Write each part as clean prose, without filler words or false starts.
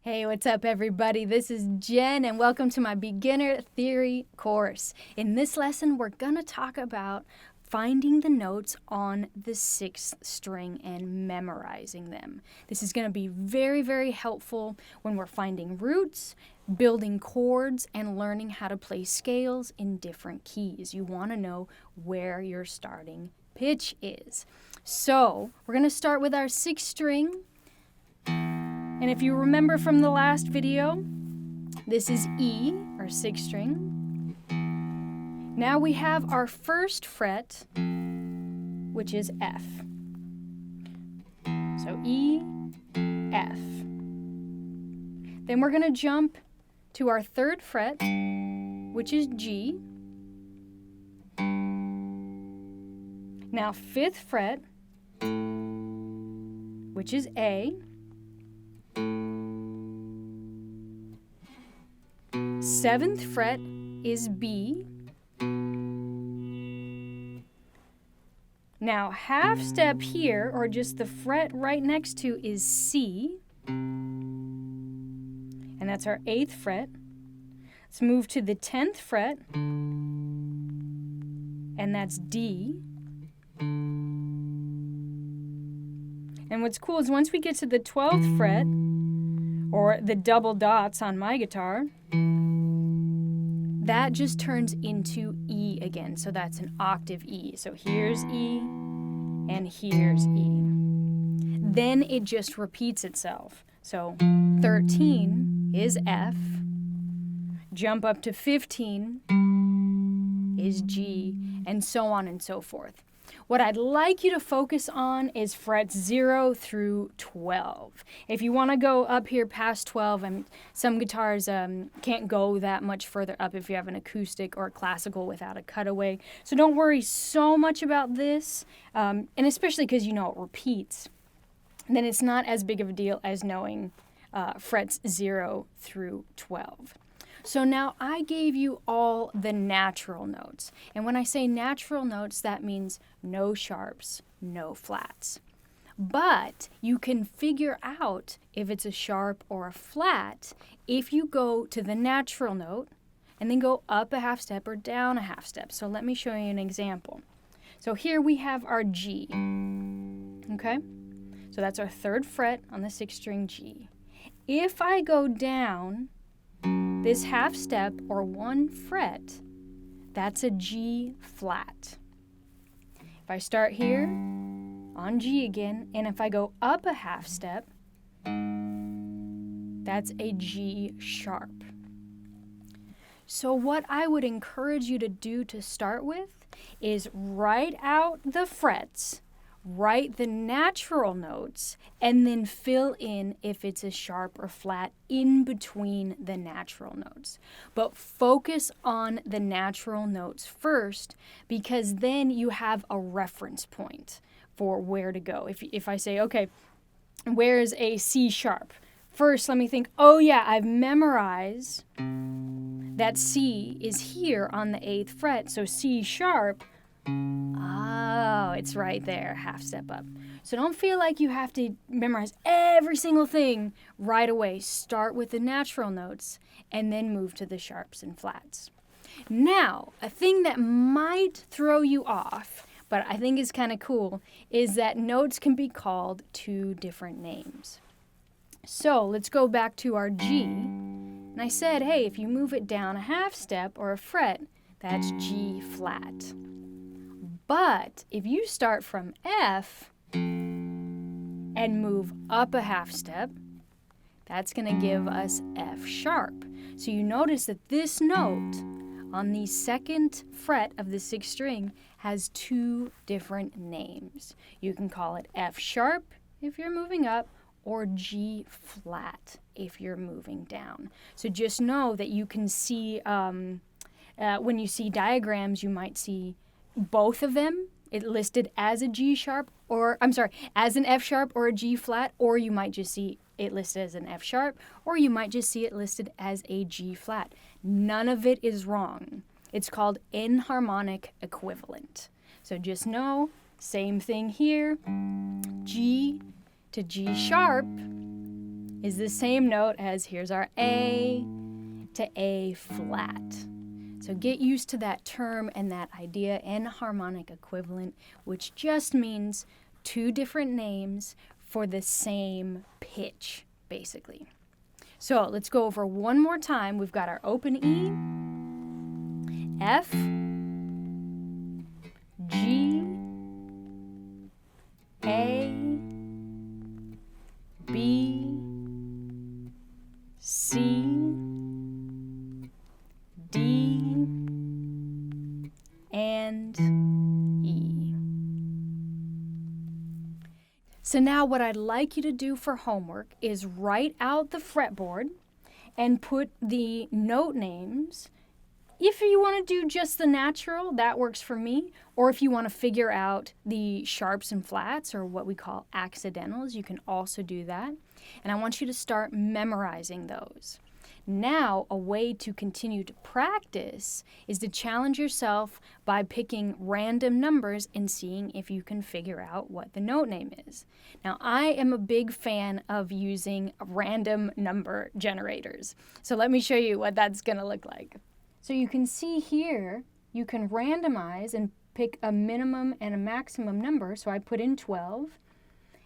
Hey, what's up everybody? This is Jen and welcome to my beginner theory course. In this lesson, we're gonna talk about finding the notes on the sixth string and memorizing them. This is gonna be very, very helpful when we're finding roots, building chords, and learning how to play scales in different keys. You wanna know where your starting pitch is. So, we're gonna start with our sixth string. And if you remember from the last video, this is E, our sixth string. Now we have our first fret, which is F. So E, F. Then we're going to jump to our third fret, which is G. Now fifth fret, which is A. Seventh fret is B. Now half step here, or just the fret right next to, is C. And that's our 8th fret. Let's move to the 10th fret. And that's D. And what's cool is once we get to the 12th fret, or the double dots on my guitar, that just turns into E again. So that's an octave E. So here's E, and here's E. Then it just repeats itself. So 13 is F. Jump up to 15 is G, and so on and so forth. What I'd like you to focus on is frets 0 through 12. If you want to go up here past 12, some guitars can't go that much further up if you have an acoustic or a classical without a cutaway. So don't worry so much about this, and especially because you know it repeats. Then it's not as big of a deal as knowing frets 0 through 12. So now I gave you all the natural notes. And when I say natural notes, that means no sharps, no flats. But you can figure out if it's a sharp or a flat if you go to the natural note and then go up a half step or down a half step. So let me show you an example. So here we have our G, okay? So that's our 3rd fret on the 6th string G. If I go down this half step or 1 fret, that's a G flat. If I start here on G again, and if I go up a half step, that's a G sharp. So what I would encourage you to do to start with is write out the frets, write the natural notes, and then fill in if it's a sharp or flat in between the natural notes. But focus on the natural notes first, because then you have a reference point for where to go. If I say, okay, where is a C sharp? First, let me think, oh yeah, I've memorized that C is here on the 8th fret, so C sharp, oh, it's right there, half step up. So don't feel like you have to memorize every single thing right away. Start with the natural notes and then move to the sharps and flats. Now, a thing that might throw you off, but I think is kind of cool, is that notes can be called 2 different names. So let's go back to our G. And I said, hey, if you move it down a half step or a fret, that's G flat. But if you start from F and move up a half step, that's going to give us F sharp. So you notice that this note on the 2nd fret of the 6th string has 2 different names. You can call it F sharp if you're moving up, or G flat if you're moving down. So just know that you can see, when you see diagrams, you might see both of them, it listed as a G sharp, or as an F sharp or a G flat, or you might just see it listed as an F sharp, or you might just see it listed as a G flat. None of it is wrong. It's called enharmonic equivalent. So just know, same thing here, G to G sharp is the same note as here's our A to A flat. So get used to that term and that idea, and harmonic equivalent, which just means two different names for the same pitch, basically. So let's go over one more time. We've got our open E, F, G, A, B, C, D, and E. So now what I'd like you to do for homework is write out the fretboard and put the note names. If you want to do just the natural, that works for me. Or if you want to figure out the sharps and flats, or what we call accidentals, you can also do that. And I want you to start memorizing those. Now, a way to continue to practice is to challenge yourself by picking random numbers and seeing if you can figure out what the note name is. Now, I am a big fan of using random number generators. So let me show you what that's going to look like. So you can see here, you can randomize and pick a minimum and a maximum number. So I put in 12,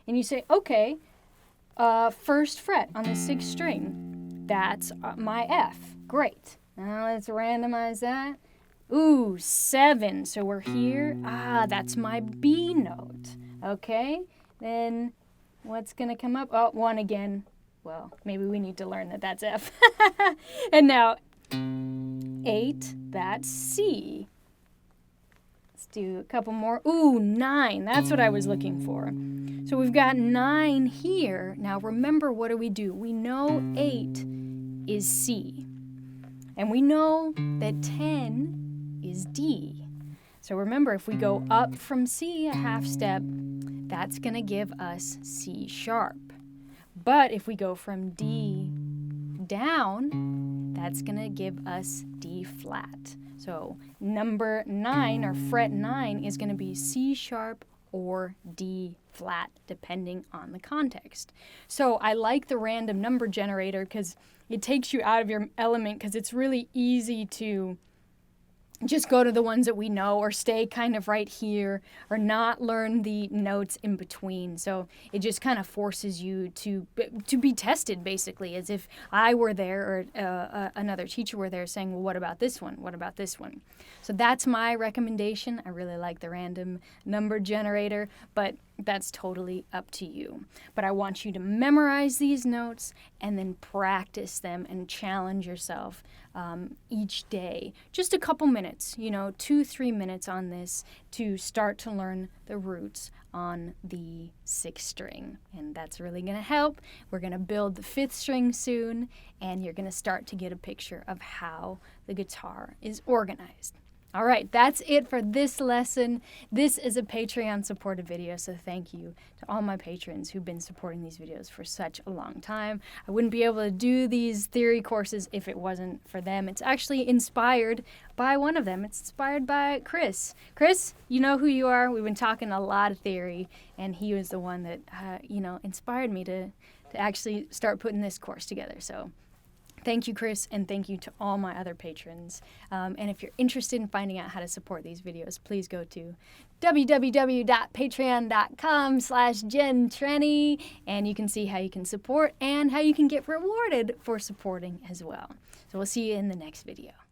and you say, okay, first fret on the 6th string. That's my F. Great. Now let's randomize that. Ooh, 7. So we're here. That's my B note. Okay. Then what's going to come up? Oh, 1 again. Well, maybe we need to learn that that's F. And now 8. That's C. Let's do a couple more. Ooh, 9. That's what I was looking for. So we've got 9 here. Now remember, what do? We know 8 is C. And we know that 10 is D. So remember, if we go up from C a half step, that's going to give us C sharp. But if we go from D down, that's going to give us D flat. So number 9, or fret 9, is going to be C sharp or D flat, depending on the context. So I like the random number generator because it takes you out of your element, because it's really easy to just go to the ones that we know, or stay kind of right here, or not learn the notes in between. So it just kind of forces you to be tested, basically, as if I were there, or another teacher were there saying, well, what about this one? What about this one? So that's my recommendation. I really like the random number generator, but that's totally up to you. But I want you to memorize these notes and then practice them and challenge yourself each day. Just a couple minutes, 2-3 minutes on this to start to learn the roots on the 6th string. And that's really going to help. We're going to build the 5th string soon, and you're going to start to get a picture of how the guitar is organized. All right, that's it for this lesson. This is a Patreon supported video, so thank you to all my patrons who've been supporting these videos for such a long time. I wouldn't be able to do these theory courses if it wasn't for them. It's actually inspired by one of them. It's inspired by Chris. Chris, you know who you are. We've been talking a lot of theory, and he was the one that, inspired me to actually start putting this course together. So thank you, Chris, and thank you to all my other patrons. And if you're interested in finding out how to support these videos, please go to www.patreon.com/JenTrani, and you can see how you can support and how you can get rewarded for supporting as well. So we'll see you in the next video.